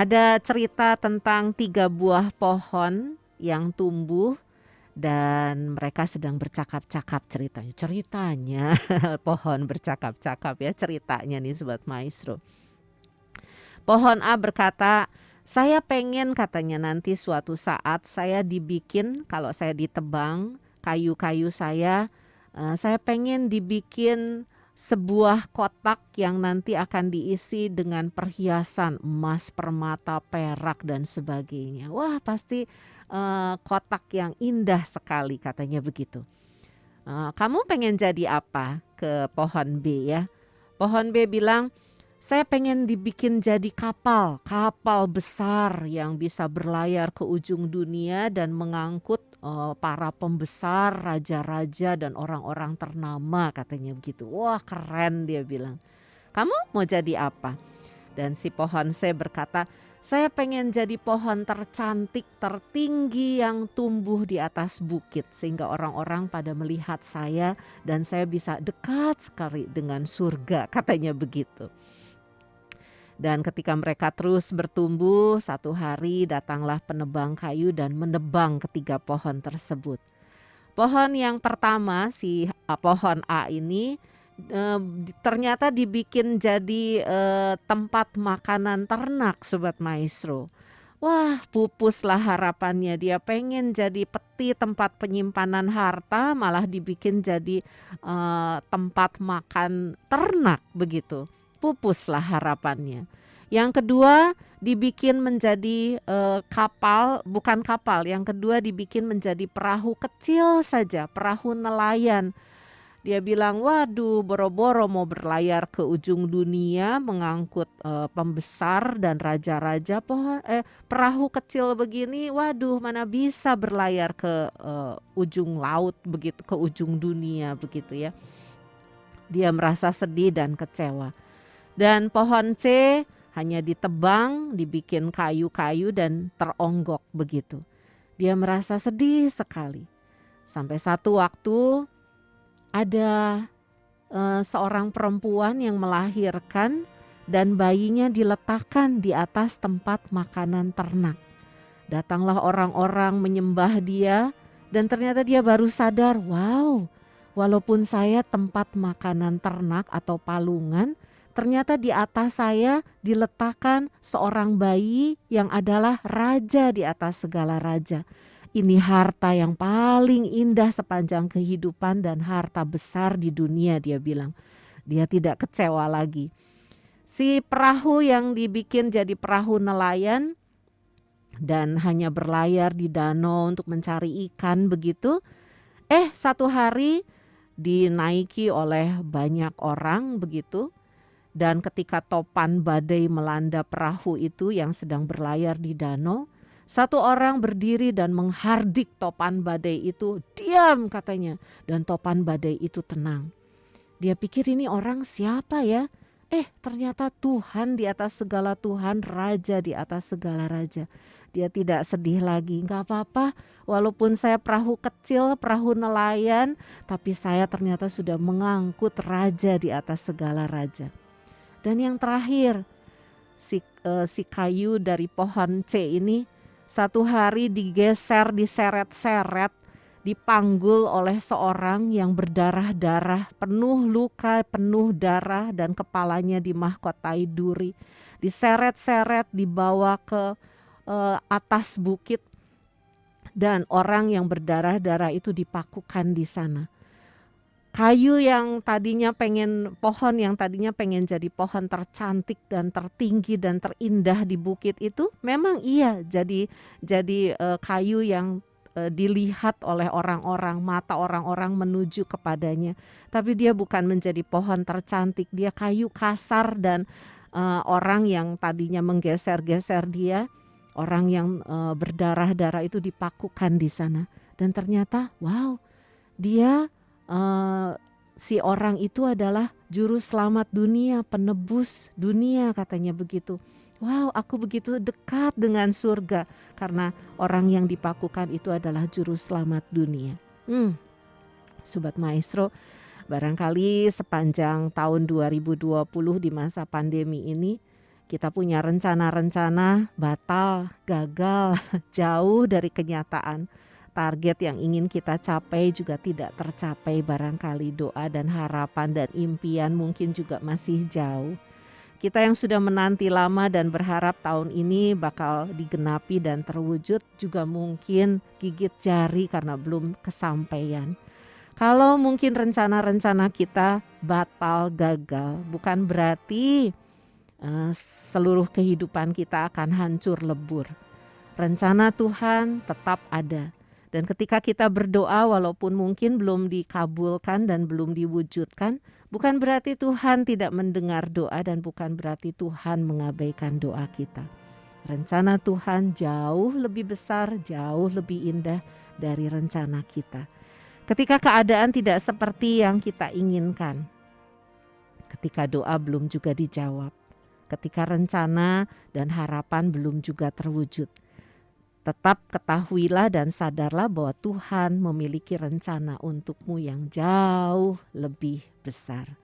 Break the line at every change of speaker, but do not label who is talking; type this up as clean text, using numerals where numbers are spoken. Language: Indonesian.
Ada cerita tentang 3 buah pohon yang tumbuh dan mereka sedang bercakap-cakap ceritanya. Ceritanya pohon bercakap-cakap ya ceritanya nih Sobat Maestro. Pohon A berkata, saya pengen katanya nanti suatu saat saya dibikin kalau saya ditebang kayu-kayu saya pengen dibikin sebuah kotak yang nanti akan diisi dengan perhiasan emas, permata, perak dan sebagainya. Wah pasti kotak yang indah sekali katanya begitu. Kamu pengen jadi apa? Ke pohon B ya. Pohon B bilang, saya pengen dibikin jadi kapal besar yang bisa berlayar ke ujung dunia dan mengangkut para pembesar, raja-raja dan orang-orang ternama katanya begitu. Wah keren dia bilang. Kamu mau jadi apa? Dan si pohon C berkata, saya pengen jadi pohon tercantik, tertinggi yang tumbuh di atas bukit sehingga orang-orang pada melihat saya dan saya bisa dekat sekali dengan surga katanya begitu. Dan ketika mereka terus bertumbuh, satu hari datanglah penebang kayu dan menebang ketiga pohon tersebut. Pohon yang pertama, pohon A ini ternyata dibikin jadi tempat makanan ternak Sobat Maestro. Wah pupuslah harapannya, dia pengen jadi peti tempat penyimpanan harta malah dibikin jadi tempat makan ternak begitu. Pupuslah harapannya. Yang kedua dibikin menjadi kapal, bukan kapal. Yang kedua dibikin menjadi perahu kecil saja, perahu nelayan. Dia bilang, waduh boro-boro mau berlayar ke ujung dunia mengangkut pembesar dan raja-raja, perahu kecil begini, waduh mana bisa berlayar ke ujung laut begitu, ke ujung dunia begitu ya. Dia merasa sedih dan kecewa. Dan pohon C hanya ditebang, dibikin kayu-kayu dan teronggok begitu. Dia merasa sedih sekali. Sampai satu waktu ada seorang perempuan yang melahirkan dan bayinya diletakkan di atas tempat makanan ternak. Datanglah orang-orang menyembah dia dan ternyata dia baru sadar, wow, walaupun saya tempat makanan ternak atau palungan, ternyata di atas saya diletakkan seorang bayi yang adalah raja di atas segala raja. Ini harta yang paling indah sepanjang kehidupan dan harta besar di dunia, dia bilang. Dia tidak kecewa lagi. Si perahu yang dibikin jadi perahu nelayan dan hanya berlayar di danau untuk mencari ikan begitu. Satu hari dinaiki oleh banyak orang begitu. Dan ketika topan badai melanda perahu itu yang sedang berlayar di danau, satu orang berdiri dan menghardik topan badai itu, diam katanya. Dan topan badai itu tenang. Dia pikir ini orang siapa ya? Ternyata Tuhan di atas segala Tuhan, Raja di atas segala Raja. Dia tidak sedih lagi, gak apa-apa walaupun saya perahu kecil, perahu nelayan, tapi saya ternyata sudah mengangkut Raja di atas segala Raja. Dan yang terakhir, si kayu dari pohon C ini satu hari digeser, diseret-seret, dipanggul oleh seorang yang berdarah-darah, penuh luka, penuh darah dan kepalanya dimahkotai duri. Diseret-seret, dibawa ke atas bukit dan orang yang berdarah-darah itu dipakukan di sana. Pohon yang tadinya pengen jadi pohon tercantik dan tertinggi dan terindah di bukit itu memang iya jadi kayu yang dilihat oleh orang-orang, mata orang-orang menuju kepadanya. Tapi dia bukan menjadi pohon tercantik, dia kayu kasar dan orang yang tadinya menggeser-geser dia, orang yang berdarah-darah itu dipakukan di sana. Dan ternyata wow, dia si orang itu adalah juru selamat dunia, penebus dunia katanya begitu. Wow, aku begitu dekat dengan surga karena orang yang dipakukan itu adalah juru selamat dunia. Sobat Maestro, barangkali sepanjang tahun 2020 di masa pandemi ini Kita punya rencana-rencana batal, gagal, jauh dari kenyataan. Target yang ingin kita capai juga tidak tercapai, barangkali doa dan harapan dan impian mungkin juga masih jauh. Kita yang sudah menanti lama dan berharap tahun ini bakal digenapi dan terwujud juga mungkin gigit jari karena belum kesampaian. Kalau mungkin rencana-rencana kita batal, gagal, bukan berarti seluruh kehidupan kita akan hancur lebur. Rencana Tuhan tetap ada. Dan ketika kita berdoa walaupun mungkin belum dikabulkan dan belum diwujudkan, bukan berarti Tuhan tidak mendengar doa dan bukan berarti Tuhan mengabaikan doa kita. Rencana Tuhan jauh lebih besar, jauh lebih indah dari rencana kita. Ketika keadaan tidak seperti yang kita inginkan, ketika doa belum juga dijawab, ketika rencana dan harapan belum juga terwujud, tetap ketahuilah dan sadarlah bahwa Tuhan memiliki rencana untukmu yang jauh lebih besar.